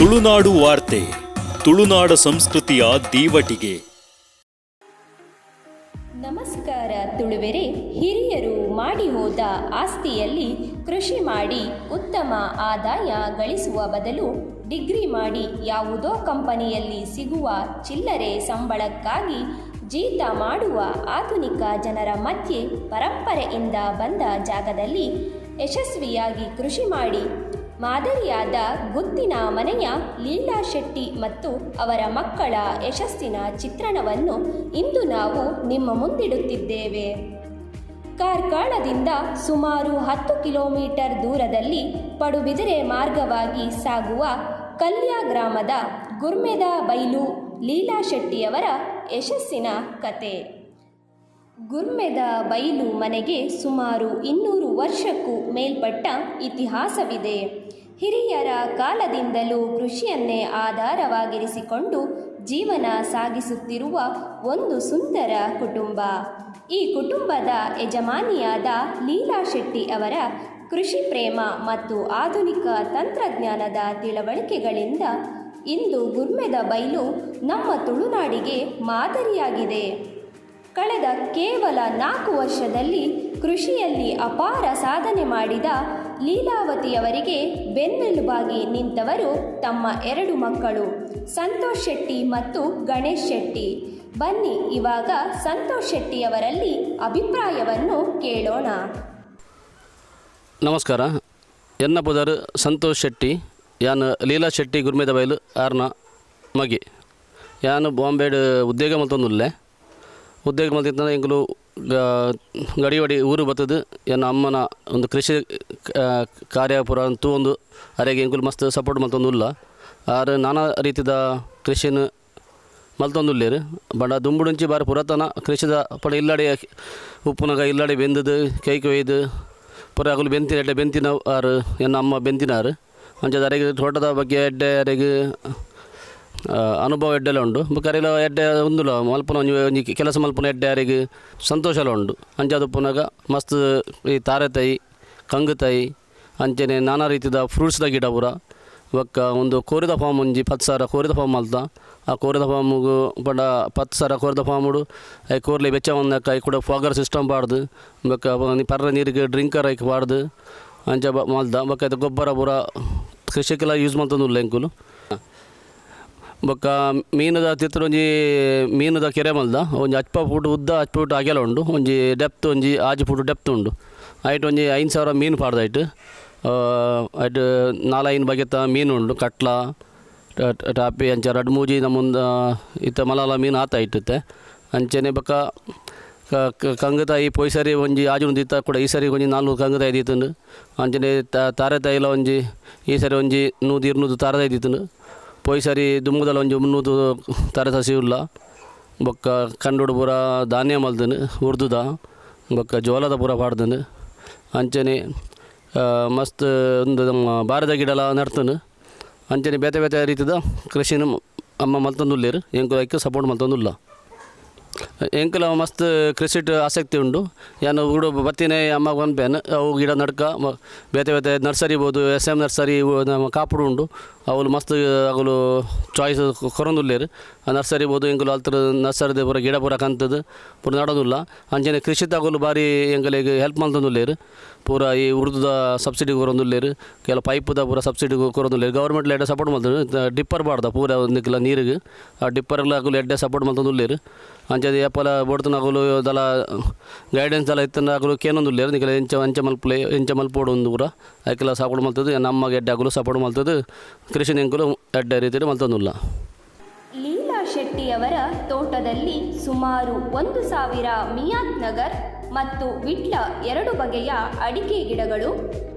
ತುಳುನಾಡು ವಾರ್ತೆ, ತುಳುನಾಡ ಸಂಸ್ಕೃತಿಯ ದೀವಟಿಗೆ. ನಮಸ್ಕಾರ ತುಳುವೆರೆ. ಹಿರಿಯರು ಮಾಡಿ ಹೋದ ಆಸ್ತಿಯಲ್ಲಿ ಕೃಷಿ ಮಾಡಿ ಉತ್ತಮ ಆದಾಯ ಗಳಿಸುವ ಬದಲು ಡಿಗ್ರಿ ಮಾಡಿ ಯಾವುದೋ ಕಂಪನಿಯಲ್ಲಿ ಸಿಗುವ ಚಿಲ್ಲರೆ ಸಂಬಳಕ್ಕಾಗಿ ಜೀತ ಮಾಡುವ ಆಧುನಿಕ ಜನರ ಮಧ್ಯೆ ಪರಂಪರೆಯಿಂದ ಬಂದ ಜಾಗದಲ್ಲಿ ಯಶಸ್ವಿಯಾಗಿ ಕೃಷಿ ಮಾಡಿ ಮಾದರಿಯಾದ ಗುತ್ತಿನ ಮನೆಯ ಲೀಲಾ ಶೆಟ್ಟಿ ಮತ್ತು ಅವರ ಮಕ್ಕಳ ಯಶಸ್ಸಿನ ಚಿತ್ರಣವನ್ನು ಇಂದು ನಾವು ನಿಮ್ಮ ಮುಂದಿಡುತ್ತಿದ್ದೇವೆ. ಕಾರ್ಕಳದಿಂದ ಸುಮಾರು 10 ಕಿಲೋಮೀಟರ್ ದೂರದಲ್ಲಿ ಪಡುಬಿದಿರೆ ಮಾರ್ಗವಾಗಿ ಸಾಗುವ ಕಲ್ಯ ಗ್ರಾಮದ ಗುರ್ಮೆದ ಬೈಲು ಲೀಲಾ ಶೆಟ್ಟಿಯವರ ಯಶಸ್ಸಿನ ಕತೆ. ಗುರ್ಮೆದ ಬೈಲು ಮನೆಗೆ ಸುಮಾರು 200 ವರ್ಷಕ್ಕೂ ಮೇಲ್ಪಟ್ಟ ಇತಿಹಾಸವಿದೆ. ಹಿರಿಯರ ಕಾಲದಿಂದಲೂ ಕೃಷಿಯನ್ನೇ ಆಧಾರವಾಗಿರಿಸಿಕೊಂಡು ಜೀವನ ಸಾಗಿಸುತ್ತಿರುವ ಒಂದು ಸುಂದರ ಕುಟುಂಬ. ಈ ಕುಟುಂಬದ ಯಜಮಾನಿಯಾದ ಲೀಲಾ ಶೆಟ್ಟಿ ಅವರ ಕೃಷಿ ಪ್ರೇಮ ಮತ್ತು ಆಧುನಿಕ ತಂತ್ರಜ್ಞಾನದ ತಿಳುವಳಿಕೆಗಳಿಂದ ಇಂದು ಗುರ್ಮೆದ ಬೈಲು ನಮ್ಮ ತುಳುನಾಡಿಗೆ ಮಾದರಿಯಾಗಿದೆ. ಕಳೆದ ಕೇವಲ 4 ವರ್ಷದಲ್ಲಿ ಕೃಷಿಯಲ್ಲಿ ಅಪಾರ ಸಾಧನೆ ಮಾಡಿದ ಲೀಲಾವತಿಯವರಿಗೆ ಬೆನ್ನೆಲುಬಾಗಿ ನಿಂತವರು ತಮ್ಮ 2 ಮಕ್ಕಳು ಸಂತೋಷ್ ಶೆಟ್ಟಿ ಮತ್ತು ಗಣೇಶ್ ಶೆಟ್ಟಿ. ಬನ್ನಿ ಇವಾಗ ಸಂತೋಷ್ ಶೆಟ್ಟಿಯವರಲ್ಲಿ ಅಭಿಪ್ರಾಯವನ್ನು ಕೇಳೋಣ. ನಮಸ್ಕಾರ. ಎನ್ನ ಪುದರ್ ಸಂತೋಷ್ ಶೆಟ್ಟಿ. ಯಾನು ಲೀಲಾ ಶೆಟ್ಟಿ ಗುರ್ಮೆದ ಬೈಲು ಆರ್ನ ಮಗೆ. ಯಾನು ಬಾಂಬೆಡ್ ಉದ್ಯೋಗ ಮಲ್ತೊಂದುಲ್ಲೆ. ಉದ್ಯೋಗ ಮಲ್ತಿದ್ದ ಎಂಕಲು ಗಡಿವಡಿ ಊರು ಬತ್ತದು ಎನ್ನ ಅಮ್ಮನ ಒಂದು ಕೃಷಿ ಕಾರ್ಯಪುರ ಅಂತೂ ಒಂದು ಅರೆಗೆ ಎಂಕುಲು ಮಸ್ತ್ ಸಪೋರ್ಟ್ ಮಲ್ತೊಂದುಲ್ಲ. ಆರು ನಾನಾ ರೀತಿದ ಕೃಷಿನ ಮಲ್ತೊಂದುಲ್ಲೇರು. ಬಡ ದುಂಬುಡುಂಚಿ ಬಾರಿ ಪುರಾತನ ಕೃಷಿದ ಪಡ ಇಲ್ಲಾಡೆ ಉಪ್ಪುನಗ ಇಲ್ಲಾಡೆ ಬೆಂದದು ಕೈ ಕೊಯ್ದು ಪುರ ಅಗಲು ಬೆಂತಿನ ಎಡ್ಡೆ ಬೆಂತಿನ ಆರು ಎನ್ನ ಅಮ್ಮ ಬೆಂತಿನಾರು ಅಂಚದ ಅರೆಗೆ ತೋಟದ ಬಗ್ಗೆ ಎಡ್ಡೆ ಅರೆಗೆ ಅನುಭವ ಎಡ್ಡೆಲ್ಲ ಉಂಡು. ಕರೆಲ್ಲ ಎಡ್ಡೆ ಒಂದುಲ್ಲ ಮಲ್ಪನ ಒಂಜಿ ಕೆಲಸ ಮಲ್ಪನ ಎಡ್ಡೆ ಯಾರಿಗೆ ಸಂತೋಷಲ ಉಂಡು. ಅಂಚದು ಪುನಗ ಮಸ್ತ್ ಈ ತಾರೆತಾಯಿ ಕಂಗುತಾಯಿ ಅಂಚನೆ ನಾನಾ ರೀತಿದ ಫ್ರೂಟ್ಸ್ದ ಗಿಡ ಪೂರ ಒಕ್ಕ ಒಂದು ಕೋರಿದ ಫಾರ್ಮ್ ಒಂಜಿ 10,000 ಕೋರಿದ ಫಾರ್ಮ್ ಅಲ್ತ. ಆ ಕೋರಿದ ಫಾರ್ಮ್ಗು ಪಂಡ 10,000 ಕೋರಿದ ಫಾರ್ಮುಡು ಐ ಕೋರ್ಲಿ ಬೆಚ್ಚ ಒಂದಕ್ಕ ಐ ಕೂಡ ಫಾಗರ್ ಸಿಸ್ಟಮ್ ಪಾಡ್ದು ಬೊಕ್ಕ ಪರ್ರ ನೀರಿಗೆ ಡ್ರಿಂಕರ್ ಐಕ್ ಪಾಡ್ದು ಅಂಚ ಮಲ್ದ ಬೊಕ್ಕ ಇದು ಗೊಬ್ಬರ ಪೂರ ಕೃಷಿಗೆಲ್ಲ ಯೂಸ್ ಮಾಡ್ತಂದುಲ್ಲ ಎಂಕುಲು. ಬೊಕ್ಕ ಮೀನದ ತಿತ್ರ ಒಂಜಿ ಮೀನದ ಕೆರೆ ಮಲ್ದ ಒಂಜಿ 10 ಫೂಟ್ ಉದ್ದ 10 ಫೂಟ್ ಅಗೆಲ ಉಂಡು. ಒಂಜಿ ಡೆಪ್ತ್ ಒಂಜಿ 6 ಫೂಟ್ ಡೆಪ್ತ್ ಉಂಡು. ಐಟ್ ಒಂಜಿ 5,000 ಮೀನು ಪಾಡ್ದು ಐಟ್ 4-5 ಬಗೆತ ಮೀನು ಉಂಡು. ಕಟ್ಲ ಟಾಪಿ ಅಂಚ 2-3 ನಮ್ಮುಂದ ಇತ್ತ ಮಲಾಲ ಮೀನು ಆತ ಇಟ್ಟುತ್ತೆ ಅಂಚನೆ. ಬೊಕ್ಕ ಕಂಗುತಾಯಿ ಪೊಯ್ ಸರಿ ಒಂಜಿ ಆಜುಂದು ಇತ್ತ ಕೂಡ ಈ ಸರಿ ಒಂಜಿ 4 ಕಂಗುತಾಯಿ ದೀತುಂಡು. ಅಂಚನೆ ತಾರೆತಾಯಿಲ ಒಂಜಿ ಈ ಸರಿ ಒಂಜಿ 100-200 ತಾರೆತಾಯಿ ದೀತುಂಡು. ಪೊಯ್ ಸರಿ ದುಮ್ಮುದಲ ಒಂಜಿ 300 ತಾರೆ ಸಸಿ ಉಲ್ಲ. ಬೊಕ್ಕ ಕಂಡುಡು ಪೂರ ಧಾನ್ಯ ಮಲ್ದನು ಉರ್ದುದ ಬೊಕ್ಕ ಜೋಳದ ಪೂರ ಪಾಡ್ದನು ಅಂಚನೆ. ಮಸ್ತ್ ಒಂದು ನಮ್ಮ ಬಾರದ ಗಿಡಲ ನಡ್ತನು ಅಂಚನೆ. ಬೇತೆ ಬೇತೆ ರೀತಿದ ಕೃಷಿನ ಅಮ್ಮ ಮಲ್ತೊಂದುಲ್ಲೇರು. ಎಂಕುಲು ಐಕ್ಕೆ ಸಪೋರ್ಟ್ ಮಲ್ತೊಂದುಲ್ಲ. ಎಂಕುಲ ಮಸ್ತ್ ಕೃಷಿಟ್ ಆಸಕ್ತಿ ಉಂಡು. ಯಾನು ಉಡು ಬತ್ತಿನೇ ಅಮ್ಮ ಪನ್ಪೇನು ಅವು ಗಿಡ ನಡ್ಕ ಬೇತೆ ಬೇತೆ ನರ್ಸರಿ ಬೋದು SM ನರ್ಸರಿ ನಮ್ಮ ಕಾಪುಡು ಉಂಡು. ಅವಳು ಮಸ್ತ್ ಅವಳು ಚಾಯ್ಸ್ ಕೊರೊಂದುಲ್ಲೇರು. ಆ ನರ್ಸರಿ ಬೋದು ಎಂಕುಲು ಅಲ್ತರ ನರ್ಸರಿದ ಪೂರ ಗಿಡ ಪೂರ ಕಂತದ್ದು ಪೂರ ನಡೋದಿಲ್ಲ. ಅಂಚನೆ ಕೃಷಿ ತಗೊಲು ಬಾರಿ ಎಂಕಲಿಗೆ ಹೆಲ್ಪ್ ಮಲ್ತೊಂದುಲ್ಲೇರು. ಪೂರ ಈ ಉರ್ದುದ ಸಬ್ಸಿಡಿ ಕೊರೊಂದುಲ್ಲೇರು. ಕೆಲ ಪೈಪುದ ಪೂರ ಸಬ್ಸಿಡಿ ಕೊರೊಂದುಲ್ಲೇರು. ಗೌರ್ಮೆಂಟ್ಲ ಎಡ್ಡೆ ಸಪೋರ್ಟ್ ಮಲ್ತೊಂದು ಡಿಪ್ಪರ್ ಬಾಡ್ದ ಪೂರ ಒಂದು ಕಿಲ ನೀರಿಗೆ ಆ ಡಿಪ್ಪರ್ಲ ಅಗಲು ಎಡ್ಡೆ ಸಪೋರ್ಟ್ ಮಲ್ತೊಂದುಲ್ಲೇರು. ಅಂಚದ ಏಪಲ ಬೋಡ್ತನ ಅಗಲು ದಲ ಗೈಡೆನ್ಸ್ ದಲ ಇತ್ತನ ಅಗಲು ಕೇನೊಂದುಲ್ಲೇರು. ನಿಕಲ ಎಂಚ ಮಲ್ಪೋಡು ಒಂದು ಪೂರ ಐಕೆಲ್ಲ ಸಪೋರ್ಟ್ ಮಲ್ತದ್ದು. ನಮ್ಮಗೆ ಎಡ್ಡೆ ಅಗಲು ಸಪೋರ್ಟ್ ಮಲ್ತದ್ದು. ಕೃಷಿ ಎಂಕುಲು ಎಡ್ಡೆ ರೀತಿಯಲ್ಲಿ ಮಲ್ತೊಂದುಲ್ಲ. ಲೀಲಾ ಶೆಟ್ಟಿಯವರ ತೋಟದಲ್ಲಿ ಸುಮಾರು 1,000 ಮಿಯಾತ್ ನಗರ್ ಮತ್ತು ವಿಟ್ಲ 2 ಬಗೆಯ ಅಡಿಕೆ ಗಿಡಗಳು,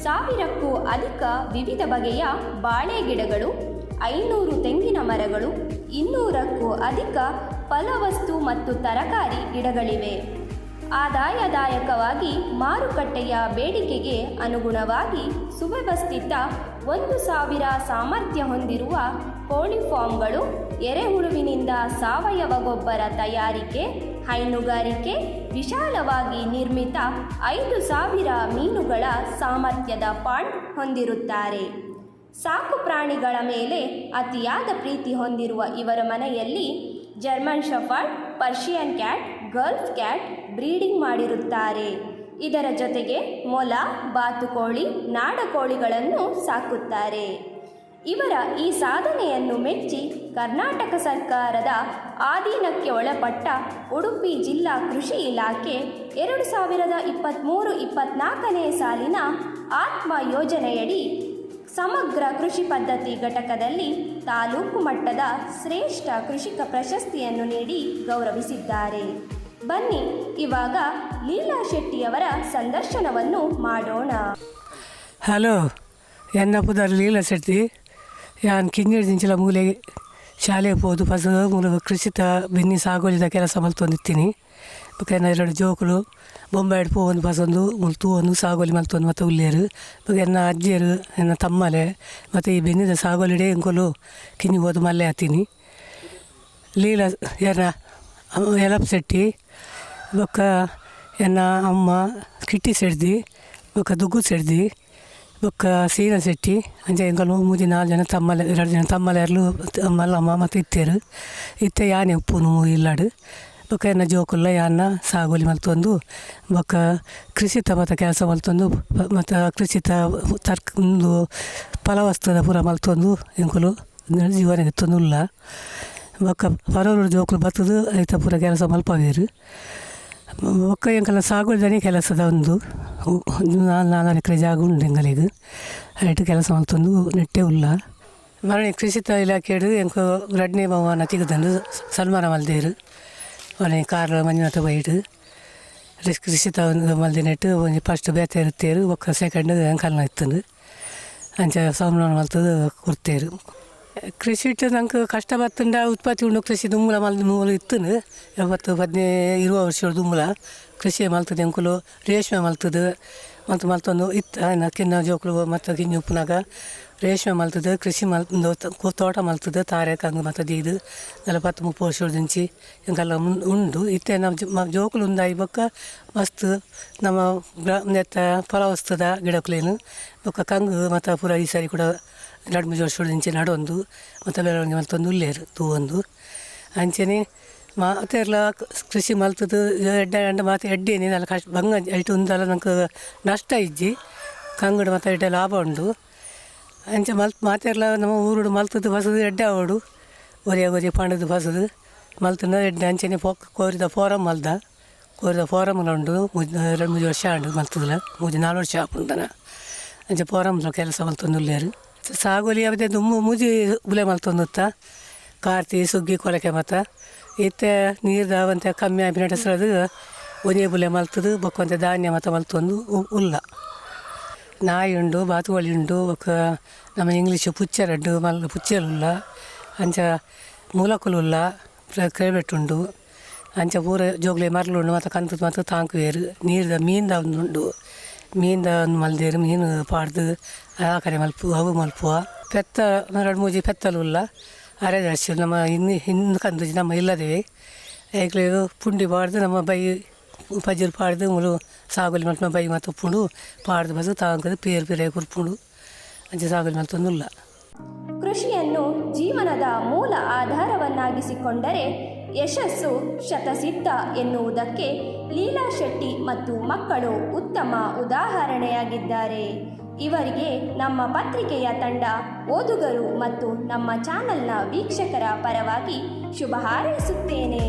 1,000ಕ್ಕೂ ಅಧಿಕ ವಿವಿಧ ಬಗೆಯ ಬಾಳೆ ಗಿಡಗಳು, 500 ತೆಂಗಿನ ಮರಗಳು, 200ಕ್ಕೂ ಅಧಿಕ ಫಲವಸ್ತು ಮತ್ತು ತರಕಾರಿ ಗಿಡಗಳಿವೆ. ಆದಾಯದಾಯಕವಾಗಿ ಮಾರುಕಟ್ಟೆಯ ಬೇಡಿಕೆಗೆ ಅನುಗುಣವಾಗಿ ಸುವ್ಯವಸ್ಥಿತ 1,000 ಸಾಮರ್ಥ್ಯ ಹೊಂದಿರುವ ಕೋಳಿ ಫಾರ್ಮ್ಗಳು, ಎರೆಹುಳುವಿನಿಂದ ಸಾವಯವ ಗೊಬ್ಬರ ತಯಾರಿಕೆ, ಹೈನುಗಾರಿಕೆ, ವಿಶಾಲವಾಗಿ ನಿರ್ಮಿತ 5,000 ಮೀನುಗಳ ಸಾಮರ್ಥ್ಯದ ಪಾಂಡ್ ಹೊಂದಿರುತ್ತಾರೆ. ಸಾಕು ಪ್ರಾಣಿಗಳ ಮೇಲೆ ಅತಿಯಾದ ಪ್ರೀತಿ ಹೊಂದಿರುವ ಇವರ ಮನೆಯಲ್ಲಿ German shepherd, Persian cat, Gulf cat breeding ಮಾಡಿರುತ್ತಾರೆ. ಇದರ ಜೊತೆಗೆ ಮೊಲ, ಬಾತುಕೋಳಿ, ನಾಡಕೋಳಿಗಳನ್ನು ಸಾಕುತ್ತಾರೆ. ಇವರ ಈ ಸಾಧನೆಯನ್ನು ಮೆಚ್ಚಿ ಕರ್ನಾಟಕ ಸರ್ಕಾರದ ಅಧೀನಕ್ಕೆ ಒಳಪಟ್ಟ ಉಡುಪಿ ಜಿಲ್ಲಾ ಕೃಷಿ ಇಲಾಖೆ 2023-24ನೇ ಸಾಲಿನ ಆತ್ಮ ಯೋಜನೆಯಡಿ ಸಮಗ್ರ ಕೃಷಿ ಪದ್ಧತಿ ಘಟಕದಲ್ಲಿ ತಾಲೂಕು ಮಟ್ಟದ ಶ್ರೇಷ್ಠ ಕೃಷಿಕ ಪ್ರಶಸ್ತಿಯನ್ನು ನೀಡಿ ಗೌರವಿಸಿದ್ದಾರೆ. ಬನ್ನಿ ಇವಾಗ ಲೀಲಾ ಶೆಟ್ಟಿಯವರ ಸಂದರ್ಶನವನ್ನು ಮಾಡೋಣ. ಹಲೋ, ಎನ್ನ ಪುದರ್ ಲೀಲಾ ಶೆಟ್ಟಿ. ಯಾನ್ ಕಿಂಜಡಿಂಚಲ ಮೂಲೆ ಶಾಲೆಗೆ ಹೋದು ಫಸ್ಟ್ ಮೂಲ ಕೃಷಿತ ಬೆನ್ನಿ ಸಾಗೋಲಿದ ಕೆಲಸ ಮಲ್ತೊಂದಿತ್ತೀನಿ. ಬೇಕಾ ಎರಡು ಜೋಕುಲು ಬೊಂಬಾಯಿಡ್ ಪೋವೊಂದು ಫಸೊಂದು ಮುಲ್ತು ಒಂದು ಸಾಗೋಲಿ ಮಲ್ತೊಂದು ಮತ್ತು ಉಲ್ಲೇರು ಬೇಕಾ ಎನ್ನ ಅಜ್ಜಿಯರು ಎನ್ನ ತಮ್ಮಲೆ ಮತ್ತು ಈ ಬೆನ್ನಿದ ಸಾಗೋಲಿಡೆ ಎಂಕೊಲು ಕಿಂಜಿ ಹೋದು ಮಲ್ಲೆ ಹತ್ತೀನಿ. ಲೀಲಾ ಎನ್ನ ಯಲಪ್ ಶೆಟ್ಟಿ ಬೊಕ್ಕ ಎನ್ನ ಅಮ್ಮ ಕಿಟ್ಟಿ ಸೆಡ್ದಿ ಬೊಕ್ಕ ದುಗ್ಗು ಸೆಡ್ದಿ ಬೊಕ್ಕ ಸೀನ ಶೆಟ್ಟಿ ಅಂಚೆ ಎಂಕಲು 3-4 ಜನ ತಮ್ಮಲೆ 2 ಜನ ತಮ್ಮಲೆರ್ಲು ಮಲ್ಲಮ್ಮ ಮತ್ತು ಇತ್ತೇರು ಇತ್ತೆ ಯಾನೆ ಉಪ್ಪುನು ಇಲ್ಲಾಡು ಬೊಕ್ಕ ಎನ್ನ ಜೋಕುಲ್ಲ ಯಾನ್ನ ಸಾಗೋಲಿ ಮಲ್ತೊಂದು ಬೊಕ್ಕ ಕೃಷಿತ ಮತ್ತು ಕೆಲಸ ಮಲ್ತೊಂದು ಮತ್ತು ಕೃಷಿತ ಒಂದು ಫಲವಸ್ತುದ ಪೂರ ಮಲ್ತೊಂದು ಎಂಕುಲು ಜೀವನ ಎತ್ತೊಂದುಲ್ಲ ಬೊಕ್ಕ ಬರೋರು ಜೋಕುಲು ಬತ್ತದು ಐತ ಪೂರ ಕೆಲಸ ಮಲ್ಪವೇರು ಒಕ್ಕ ಎಂಕಲ್ಲ ಸಾಗುದನೇ ಕೆಲಸದ ಒಂದು 4 ಎಕರೆ ಜಾಗ ಉಂಡು ಎಂಗಲಿಗೆ ಐಟು ಕೆಲಸ ಮಲ್ತೊಂದು ನೆಟ್ಟೆ ಉಲ್ಲ ಮರಣಿ ಕೃಷಿತ ಇಲಾಖೆಡು ಎಂಕು 2ನೇ ಬಹುಮಾನ ತೆಗೆದಂಡು ಸನ್ಮಾನ ಮಲ್ದೇರು ಮನೆ ಕಾರ್ ಮಂಜುನಾಥ ಬೈಡು ಕೃಷಿತ ಮಲ್ದೆ ನೆಟ್ಟು ಒಂದು ಫಸ್ಟ್ ಬೇತೆ ಇರುತ್ತೇರು ಒಕ್ಕ ಸೆಕೆಂಡ್ ಎಂಕಲ್ನ ಇತ್ತಂದು ಅಂಚ ಸನ್ಮಾನ ಮಲ್ತದು ಕೊಡ್ತೇರು. ಕೃಷಿ ಇಟ್ಟು ನಂಗೆ ಕಷ್ಟ ಬತ್ತಂಡ ಉತ್ಪತ್ತಿ ಉಂಡು ಕೃಷಿ ದುಮ್ಮಲ ಮಲ್ದ ಮೂಲ ಇತ್ತು 20 ವರ್ಷ ದುಮ್ಮಲ ಕೃಷಿ ಮಲ್ತದೆ ಎಂಕುಲು ರೇಷ್ಮೆ ಮಲ್ತದೆ ಮತ್ತು ಮಲ್ತೊಂದು ಇತ್ತು ಕಿನ್ನ ಜೋಕುಲು ಮತ್ತು ಕಿಂಜಿ ಉಪ್ಪುನಾಗ ರೇಷ್ಮೆ ಮಲ್ತದೆ ಕೃಷಿ ಮಲ್ತೊಂದು ತೋಟ ಮಲ್ತದೆ ತಾರೆ ಕಂಗೆ ಮತ್ತು ಇದು 40-30 ವರ್ಷದಿಂಚಿ ಎಂಗೆಲ್ಲ ಉಂಡು ಇತ್ತೆ ನಮ್ಮ ಜೋಕುಲು ಉಂದಾಯಿ ಬೊಕ್ಕ ಮಸ್ತ್ ನಮ್ಮ ನೆತ್ತ ಫಲವಸ್ತದ ಗಿಡಕುಲೇನು ಬೊಕ್ಕ ಕಂಗು ಮತ್ತು ಪೂರ ಈ ಸಾರಿ ಕೂಡ 2-3 ವರ್ಷದಿಂಚೆ ನಡೊಂದು ಮತ್ತು ಬೆಳವಣಿಗೆ ಮಲ್ತೊಂದು ಉಲ್ಲೇರು ತೂವೊಂದು ಅಂಚನೆ ಮಾತೆರ್ಲ ಕೃಷಿ ಮಲ್ತದು ಎಡ್ಡೆ ಮಾತು ಎಡ್ಡೇನಿ ನಾನು ಕಷ್ಟ ಬಂಗ ಐಟು ಒಂದಲ್ಲ ನಂಗೆ ನಷ್ಟ ಇಜ್ಜಿ ಕಂಗಡು ಮತ್ತು ಎಡ್ಡೆ ಲಾಭ ಉಂಡು ಅಂಚೆ ಮಾತೆರ್ಲ ನಮ್ಮ ಊರುಡು ಮಲ್ತದ್ದು ಬಸದು ಎಡ್ಡೆ ಆವಡು ಒರೆ ಪಂಡದು ಬಸದು ಮಲ್ತನ ಎಡ್ಡೆ ಅಂಚನೆ ಕೋರಿದ ಫೋರಮ್ ಮಲ್ದ ಕೋರಿದ ಫೋರಮ್ಲ ಉಂಡು 2-3 ವರ್ಷ ಉಂಡು ಮಲ್ತದಲ್ಲ 3-4 ವರ್ಷ ಆಪುಂದನ ಅಂಚೆ ಫೋರಮ್ಲ ಕೆಲಸ ಮಲ್ತೊಂದು ಉಲ್ಲೇರು ಸಾಗೋಲಿ ಅವತ್ತೆ ಮೂಜಿ ಬುಲೆ ಮಲ್ತೊಂದುತ್ತ ಕಾರ್ತಿ ಸುಗ್ಗಿ ಕೊಳಕೆ ಮತ್ತು ಇತ್ತೆ ನೀರ್ದ ಅವಂತೆ ಕಮ್ಮಿ ಆಗಿ ನಡೆಸೋದು ಒಂದೇ ಬುಲೆ ಮಲ್ತದು ಬೊಕ್ಕಂತೆ ಧಾನ್ಯ ಮತ್ತು ಮಲ್ತೊಂದು ಉಲ್ಲ ನಾಯಿ ಉಂಡು ಬಾತುಕೋಳಿ ಉಂಡು ಬೊಕ್ಕ ನಮ್ಮ ಇಂಗ್ಲೀಷು ಪುಚ್ಚರಡ್ಡು ಪುಚ್ಚಲುಲ್ಲ ಅಂಚ ಮೂಲಕುಲುಲ್ಲ ಕ್ರೇಬೆಟ್ಟುಂಡು ಅಂಚ ಪೂರ ಜೋಗ್ಲೆ ಮರಳುಂಡು ಮತ್ತು ಕಂತು ಮತ್ತು ತಾಂಕುವೇರು ನೀರ್ದ ಮೀನ್ದ ಉಂಡು ಮೀನ್ದ ಒಂದು ಮಲ್ದೇರು ಮೀನು ಪಾಡ್ದು ಆ ಕಡೆ ಮಲ್ಪು ಅವು ಮಲ್ಪುವ ಪೆತ್ತ 2-3 ಪೆತ್ತಲುಲ್ಲ ಅರೆ ಜಾಸ್ತಿ ನಮ್ಮ ಹಿಂದೆ ಕಂದು ನಮ್ಮ ಇಲ್ಲದೇವೆ ಏಕಲೆ ಪುಂಡಿ ಪಾಡ್ದು ನಮ್ಮ ಬೈ ಪಜ್ಜರು ಪಾಡ್ದು ಮುಳು ಸಾಗುಲಿ ಮಲ್ತು ಬೈ ಮತ್ತು ಉಪ್ಪುಂಡು ಪಾಡ್ದು ಬಸ್ ತಾಂಕದು ಪೇರು ಕುರ್ಪುಂಡು ಅಂಚೆ ಸಾಗುಲಿ ಮಲ್ತೊಂದುಲ್ಲ. ಕೃಷಿಯನ್ನು ಜೀವನದ ಮೂಲ ಆಧಾರವನ್ನಾಗಿಸಿಕೊಂಡರೆ ಯಶಸ್ಸು ಶತಸಿದ್ಧ ಎನ್ನುವುದಕ್ಕೆ ಲೀಲಾ ಶೆಟ್ಟಿ ಮತ್ತು ಮಕ್ಕಳು ಉತ್ತಮ ಉದಾಹರಣೆಯಾಗಿದ್ದಾರೆ. ಇವರಿಗೆ ನಮ್ಮ ಪತ್ರಿಕೆಯ ತಂಡ, ಓದುಗರು ಮತ್ತು ನಮ್ಮ ಚಾನೆಲ್ನ ವೀಕ್ಷಕರ ಪರವಾಗಿ ಶುಭ ಹಾರೈಸುತ್ತೇನೆ.